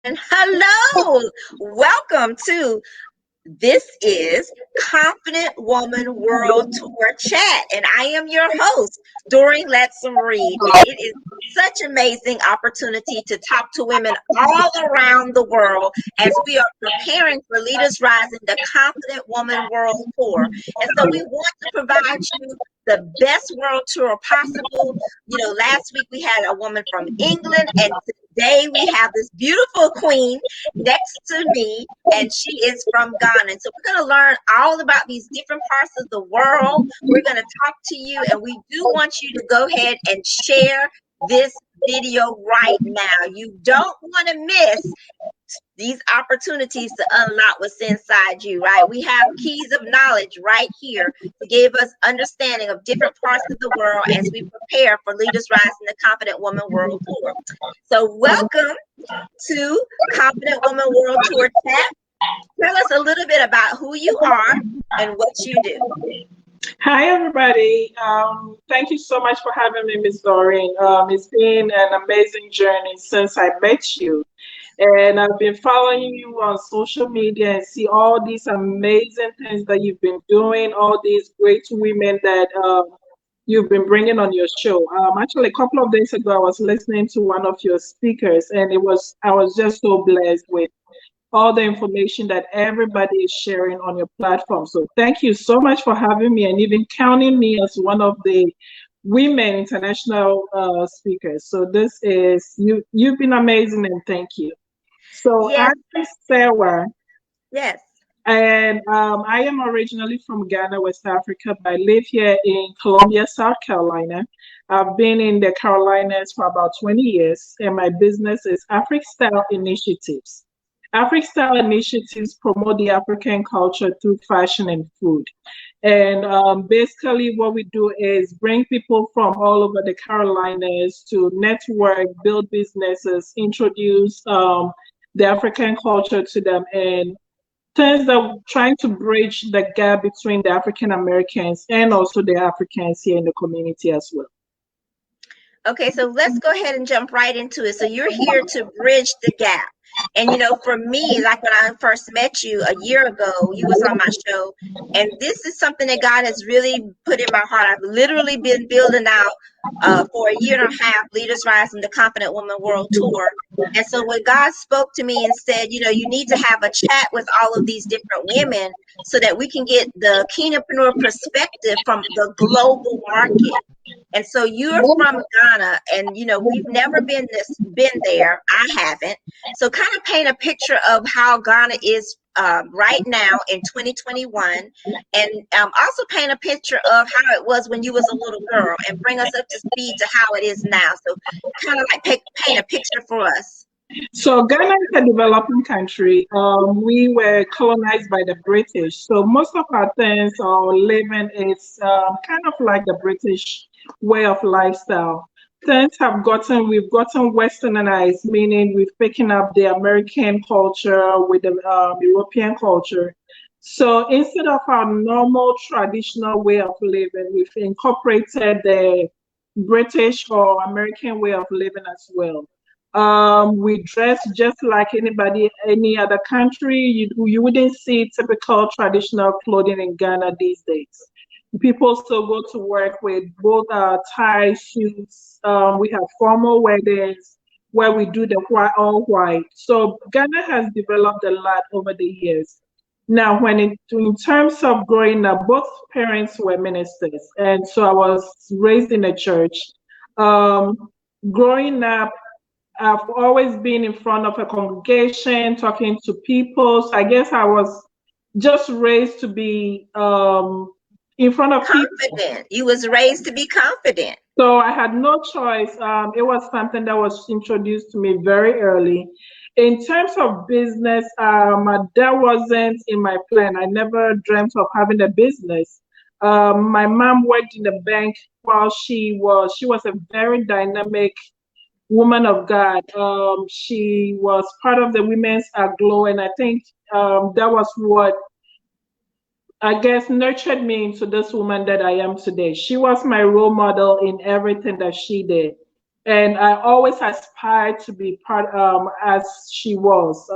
And hello, welcome to this is Confident Woman World Tour Chat, and I am your host, Doreen Lettsome Reid, and it is such amazing opportunity to talk to women all around the world as we are preparing for Leaders Rising, the Confident Woman World Tour. And so we want to provide you the best world tour possible. Last week we had a woman from England, and today we have this beautiful queen next to me, and she is from Ghana. So we're going to learn all about these different parts of the world. We're going to talk to you, and we do want you to go ahead and share this video right now. You don't want to miss these opportunities to unlock what's inside you, right? We have keys of knowledge right here to give us understanding of different parts of the world as we prepare for Leaders Rising, the Confident Woman World Tour. So welcome to Confident Woman World Tour Chat. Tell us a little bit about who you are and what you do. Hi, everybody. Thank you so much for having me, Miss Doreen. It's been an amazing journey since I met you. And I've been following you on social media and see all these amazing things that you've been doing, all these great women that you've been bringing on your show. Actually, a couple of days ago, I was listening to one of your speakers, and I was just so blessed with all the information that everybody is sharing on your platform. So thank you so much for having me and even counting me as one of the women international speakers. So this is you've been amazing, and thank you. So Yes. I'm Serwaj, Yes. and I am originally from Ghana, West Africa, but I live here in Columbia, South Carolina. I've been in the Carolinas for about 20 years, and my business is Afric Style Initiatives. Afric Style Initiatives promote the African culture through fashion and food. And basically, what we do is bring people from all over the Carolinas to network, build businesses, introduce the African culture to them, and things that trying to bridge the gap between the African Americans and also the Africans here in the community as well. Okay, so let's go ahead and jump right into it. So you're here to bridge the gap. And for me, like when I first met you a year ago, you was on my show, and this is something that God has really put in my heart. I've literally been building out for a year and a half, Leaders Rising, the Confident Woman World Tour. And so when God spoke to me and said, you need to have a chat with all of these different women so that we can get the Kingdompreneur perspective from the global market. And so you're from Ghana, and we've never been there. I haven't. So kind of paint a picture of how Ghana is right now in 2021, and also paint a picture of how it was when you was a little girl, and bring us up to speed to how it is now. So kind of like paint a picture for us. So Ghana is a developing country. We were colonized by the British, so most of our things or living is kind of like the British way of lifestyle. We've gotten westernized, meaning we've taken up the American culture with the European culture. So instead of our normal traditional way of living, we've incorporated the British or American way of living as well. We dress just like any other country. You wouldn't see typical traditional clothing in Ghana these days. People still go to work with both tie suits. We have formal weddings where we do the all white. So Ghana has developed a lot over the years. Now, in terms of growing up, both parents were ministers, and so I was raised in a church. Growing up, I've always been in front of a congregation, talking to people. So I guess I was just raised to be in front of confident. people. You was raised to be confident. So I had no choice. It was something that was introduced to me very early. In terms of business, that wasn't in my plan. I never dreamt of having a business. My mom worked in the bank while she was a very dynamic woman of God. She was part of the Women's Aglo, and I think that was what I guess nurtured me into this woman that I am today. She was my role model in everything that she did. And I always aspired to be part as she was.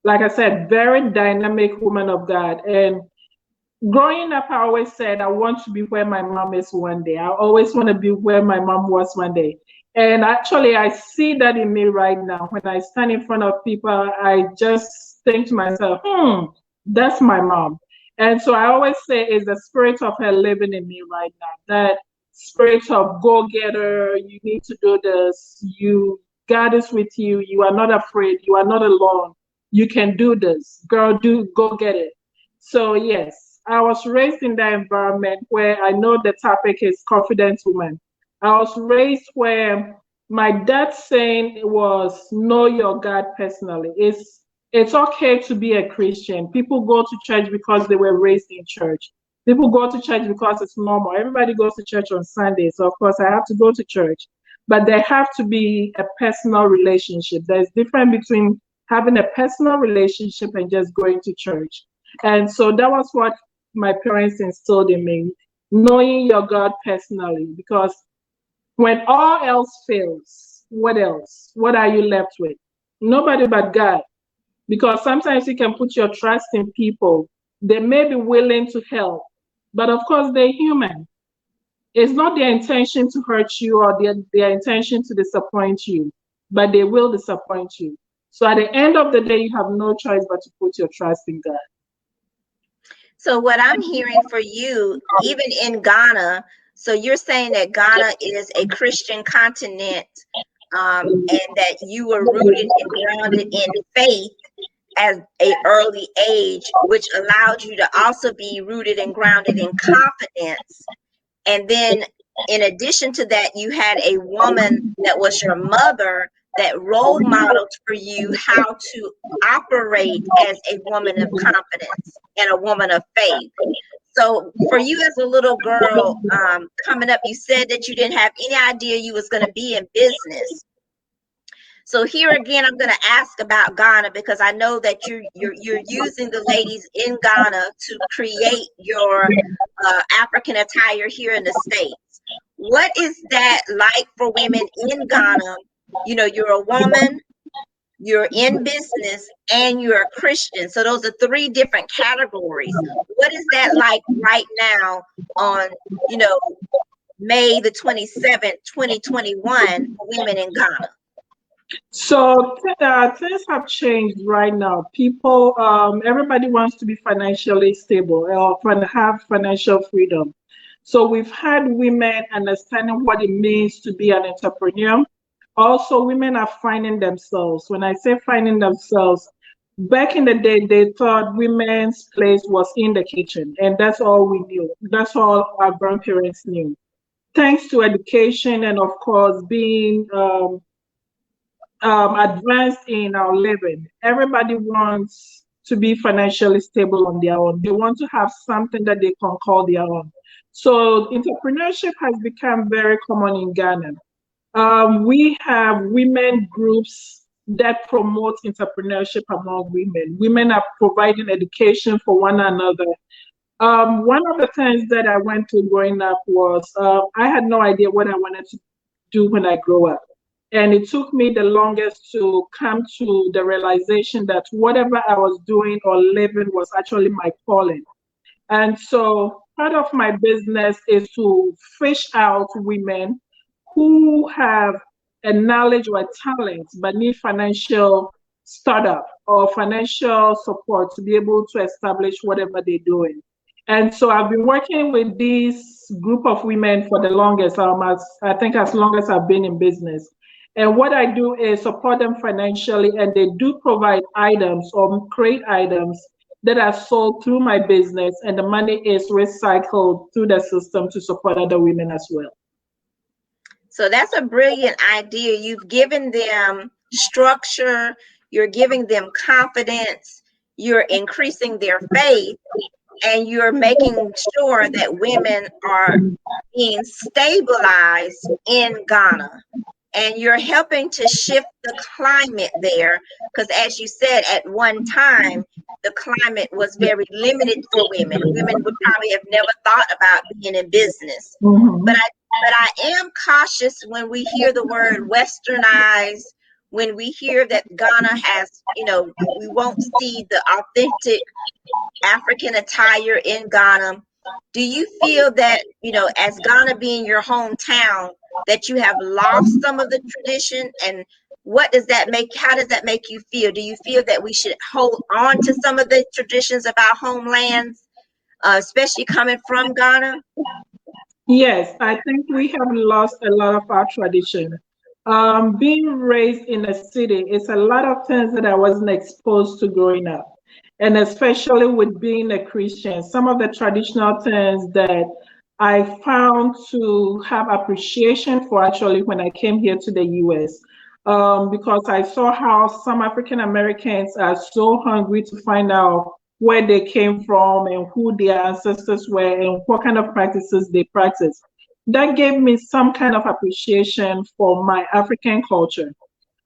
Like I said, very dynamic woman of God. And growing up, I always said I want to be where my mom is one day. I always want to be where my mom was one day. And actually, I see that in me right now. When I stand in front of people, I just think to myself, that's my mom. And so I always say it's the spirit of her living in me right now. That spirit of go getter, you need to do this, God is with you, you are not afraid, you are not alone, you can do this, girl, go get it. So yes, I was raised in that environment where I know the topic is confident woman. I was raised where my dad saying was know your God personally. It's okay to be a Christian. People go to church because they were raised in church. People go to church because it's normal. Everybody goes to church on Sunday, so of course I have to go to church. But there have to be a personal relationship. There's difference between having a personal relationship and just going to church. And so that was what my parents instilled in me, knowing your God personally. Because when all else fails, what else? What are you left with? Nobody but God. Because sometimes you can put your trust in people. They may be willing to help, but of course they're human. It's not their intention to hurt you or their intention to disappoint you, but they will disappoint you. So at the end of the day, you have no choice but to put your trust in God. So what I'm hearing for you, even in Ghana, so you're saying that Ghana is a Christian continent, and that you were rooted and grounded in faith at a early age, which allowed you to also be rooted and grounded in confidence. And then in addition to that, you had a woman that was your mother that role modeled for you how to operate as a woman of confidence and a woman of faith. So for you as a little girl, coming up, you said that you didn't have any idea you was going to be in business. So here again, I'm going to ask about Ghana, because I know that you're using the ladies in Ghana to create your African attire here in the States. What is that like for women in Ghana? You know, you're a woman, you're in business, and you're a Christian. So those are three different categories. What is that like right now on, you know, May the 27th, 2021, for women in Ghana? So things have changed right now. People, everybody wants to be financially stable or have financial freedom. So we've had women understanding what it means to be an entrepreneur. Also, women are finding themselves. When I say finding themselves, back in the day, they thought women's place was in the kitchen, and that's all we knew. That's all our grandparents knew. Thanks to education and, of course, being advanced in our living. Everybody wants to be financially stable on their own. They want to have something that they can call their own. So entrepreneurship has become very common in Ghana. We have women groups that promote entrepreneurship among women. Women are providing education for one another. One of the things that I went to growing up was I had no idea what I wanted to do when I grow up. And it took me the longest to come to the realization that whatever I was doing or living was actually my calling. And so part of my business is to fish out women who have a knowledge or a talent but need financial startup or financial support to be able to establish whatever they're doing. And so I've been working with this group of women for the longest, I think as long as I've been in business. And what I do is support them financially, and they do provide items or create items that are sold through my business, and the money is recycled through the system to support other women as well. So that's a brilliant idea. You've given them structure, you're giving them confidence, you're increasing their faith, and you're making sure that women are being stabilized in Ghana. And you're helping to shift the climate there, because as you said, at one time, the climate was very limited for women. Women would probably have never thought about being in business. Mm-hmm. But but I am cautious when we hear the word westernized, when we hear that Ghana has, we won't see the authentic African attire in Ghana. Do you feel that, as Ghana being your hometown, that you have lost some of the tradition? And how does that make you feel? Do you feel that we should hold on to some of the traditions of our homelands, especially coming from Ghana? Yes, I think we have lost a lot of our tradition. Being raised in a city, it's a lot of things that I wasn't exposed to growing up. And especially with being a Christian, some of the traditional things that I found to have appreciation for actually when I came here to the US. Because I saw how some African Americans are so hungry to find out where they came from and who their ancestors were and what kind of practices they practice. That gave me some kind of appreciation for my African culture.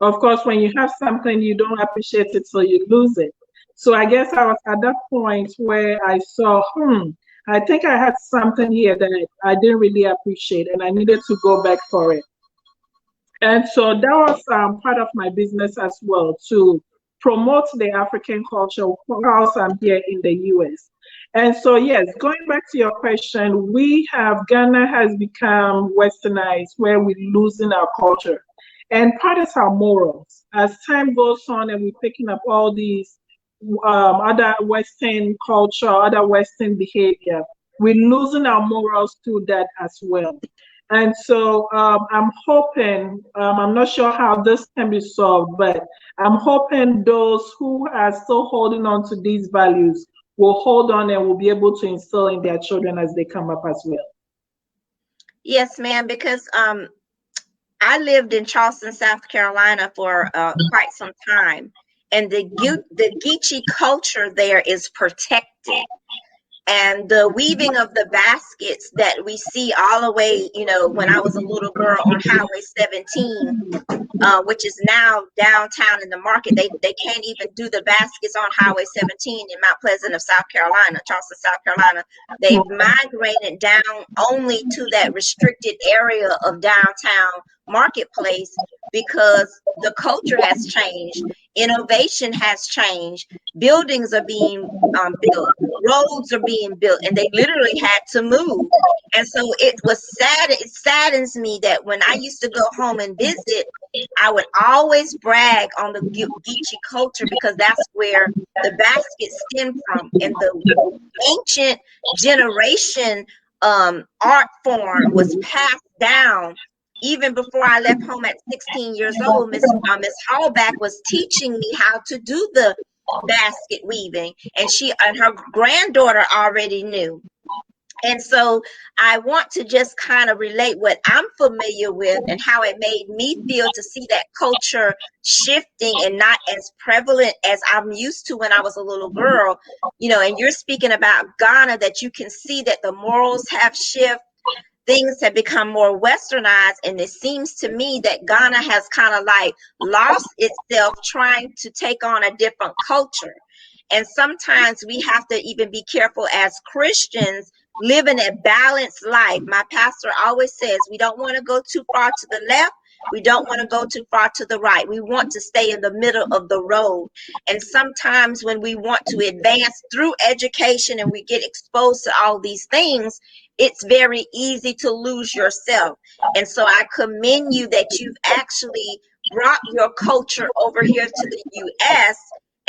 Of course, when you have something, you don't appreciate it till you lose it. So I guess I was at that point where I saw, I think I had something here that I didn't really appreciate and I needed to go back for it. And so that was part of my business as well, to promote the African culture whilst I'm here in the US. And so, yes, going back to your question, Ghana has become westernized where we're losing our culture. And part is our morals. As time goes on and we're picking up all these other Western culture, other Western behavior, we're losing our morals through that as well. And so I'm hoping, I'm not sure how this can be solved, but I'm hoping those who are still holding on to these values will hold on and will be able to instill in their children as they come up as well. Yes, ma'am, because I lived in Charleston, South Carolina for quite some time, and the Geechee culture there is protected. And the weaving of the baskets that we see all the way, when I was a little girl on Highway 17, which is now downtown in the market. They can't even do the baskets on Highway 17 in Mount Pleasant of South Carolina, Charleston, South Carolina. They've migrated down only to that restricted area of downtown marketplace because the culture has changed. Innovation has changed. Buildings are being built. Roads are being built, and they literally had to move. And so it was sad. It saddens me that when I used to go home and visit, I would always brag on the Geechee culture because that's where the baskets stem from. And the ancient generation art form was passed down. Even before I left home at 16 years old, Miss Hallback was teaching me how to do the basket weaving, and her granddaughter already knew. And so I want to just kind of relate what I'm familiar with and how it made me feel to see that culture shifting and not as prevalent as I'm used to when I was a little girl. And you're speaking about Ghana, that you can see that the morals have shifted. Things have become more westernized, and it seems to me that Ghana has kind of like lost itself trying to take on a different culture. And sometimes we have to even be careful as Christians living a balanced life. My pastor always says we don't want to go too far to the left. We don't want to go too far to the right. We want to stay in the middle of the road. And sometimes when we want to advance through education and we get exposed to all these things, it's very easy to lose yourself. And so I commend you that you've actually brought your culture over here to the US,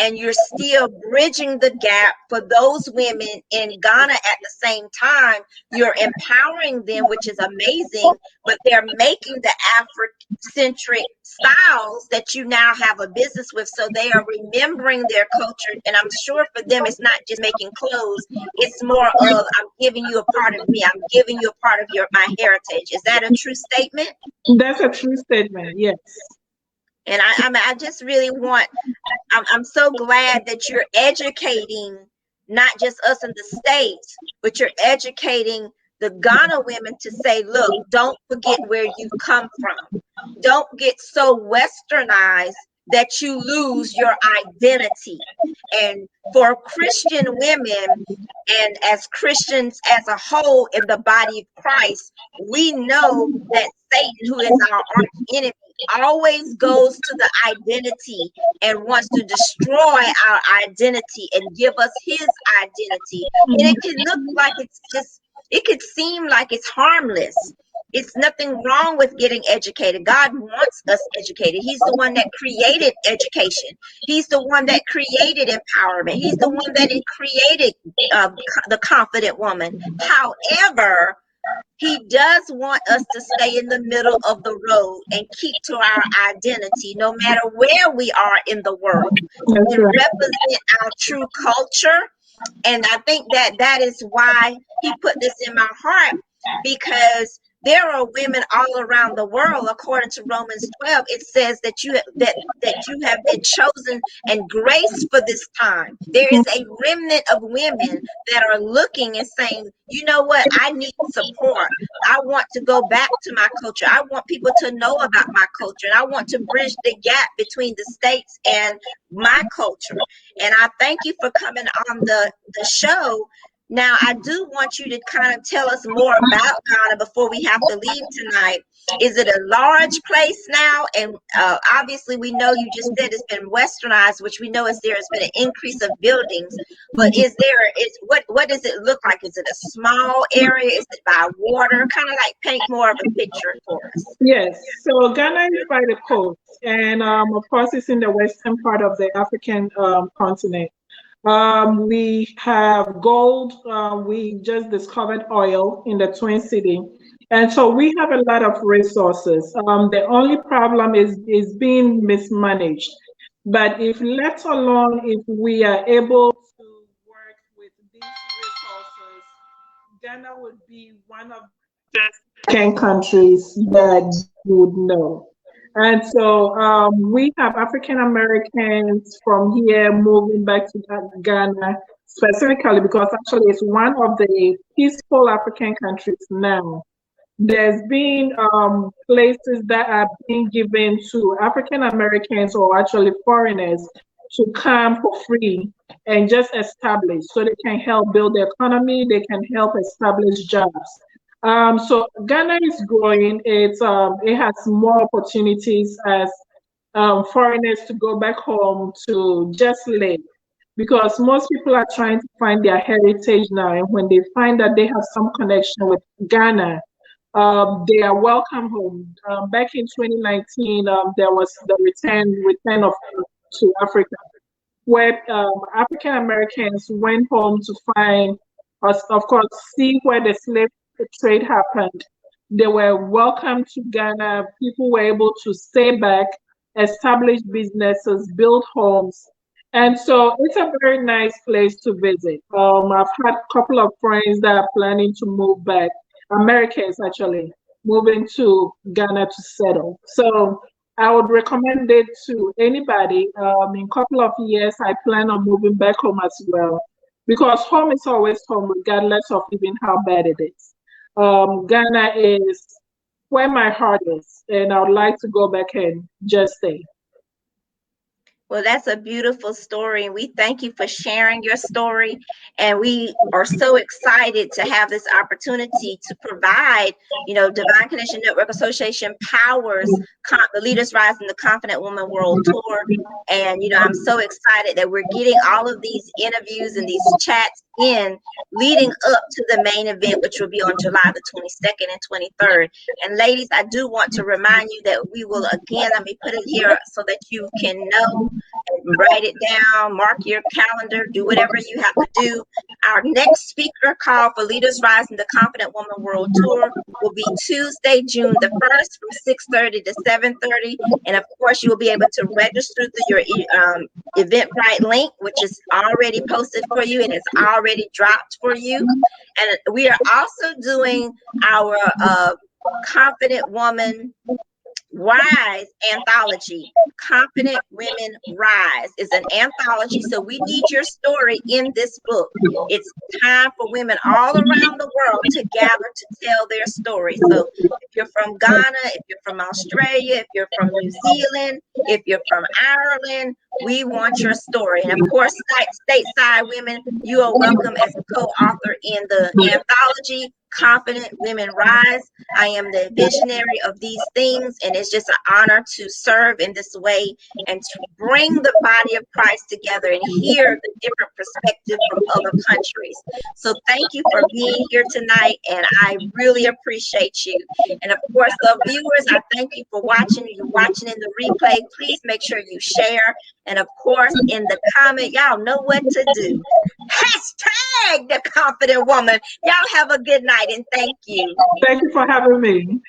and you're still bridging the gap for those women in Ghana at the same time. You're empowering them, which is amazing, but they're making the Afrocentric styles that you now have a business with. So they are remembering their culture. And I'm sure for them, it's not just making clothes. It's more of, I'm giving you a part of me. I'm giving you a part of my heritage. Is that a true statement? That's a true statement, yes. And I just really I'm so glad that you're educating not just us in the States, but you're educating the Ghana women to say, look, don't forget where you've come from. Don't get so westernized that you lose your identity. And for Christian women, and as Christians as a whole in the body of Christ, we know that Satan, who is our arch enemy, always goes to the identity and wants to destroy our identity and give us his identity. And it can look like it's just, it could seem like it's harmless. It's nothing wrong with getting educated. God wants us educated. He's the one that created education. He's the one that created empowerment. He's the one that created the confident woman. However, he does want us to stay in the middle of the road and keep to our identity, no matter where we are in the world, and represent our true culture. And I think that that is why he put this in my heart, because there are women all around the world. According to Romans 12, it says that you have been chosen and graced for this time. There is a remnant of women that are looking and saying, you know what, I need support. I want to go back to my culture. I want people to know about my culture, and I want to bridge the gap between the States and my culture. And I thank you for coming on the show. Now, I do want you to kind of tell us more about Ghana before we have to leave tonight. Is it a large place now? And obviously, we know you just said it's been westernized, which we know is there has been an increase of buildings. But what does it look like? Is it a small area? Is it by water? Kind of like paint more of a picture for us. Yes, so Ghana is by the coast, and of course, it's in the western part of the African continent. We have gold. We just discovered oil in the Twin City, and so we have a lot of resources. The only problem is being mismanaged. But if left alone, if we are able to work with these resources, Ghana would be one of the best African countries that you would know. And so we have African Americans from here moving back to Ghana specifically because actually it's one of the peaceful African countries now. There's been places that are being given to African Americans or actually foreigners to come for free and just establish so they can help build the economy, they can help establish jobs. So Ghana is growing. It has more opportunities as foreigners to go back home to just live, because most people are trying to find their heritage now, and when they find that they have some connection with Ghana, they are welcome home. Back in 2019, there was the return of to Africa, where African Americans went home to find us, of course, see where the slave trade happened. They were welcome to Ghana. People were able to stay back, establish businesses, build homes. And so it's a very nice place to visit. I've had a couple of friends that are planning to move back, Americans actually, moving to Ghana to settle. So I would recommend it to anybody. In a couple of years, I plan on moving back home as well, because home is always home, regardless of even how bad it is. Ghana is where my heart is, and I would like to go back and just stay. Well, that's a beautiful story, and we thank you for sharing your story. And we are so excited to have this opportunity to provide, Divine Connection Network Association powers the Leaders Rise in the Confident Woman World Tour. And, I'm so excited that we're getting all of these interviews and these chats in leading up to the main event, which will be on July the 22nd and 23rd. And ladies, I do want to remind you that we will, again, let me put it here so that you can know, write it down, mark your calendar, do whatever you have to do. Our next speaker call for Leaders Rise in the Confident Woman World Tour will be Tuesday, June the 1st from 6:30 to 7:30. And of course, you will be able to register through your Eventbrite link, which is already posted for you and it's already dropped for you. And we are also doing our Confident Woman Rise anthology. Confident Women Rise is an anthology. So we need your story in this book. It's time for women all around the world to gather to tell their story. So if you're from Ghana, if you're from Australia, if you're from New Zealand, if you're from Ireland, we want your story. And of course, stateside women, you are welcome as a co-author in the anthology, Confident Women Rise. I am the visionary of these things, and it's just an honor to serve in this way and to bring the body of Christ together and hear the different perspective from other countries. So thank you for being here tonight, and I really appreciate you. And of course, the viewers, I thank you for watching. You're watching in the replay. Please make sure you share. And of course, in the comment, y'all know what to do. Hashtag the confident woman. Y'all have a good night, and thank you. Thank you for having me.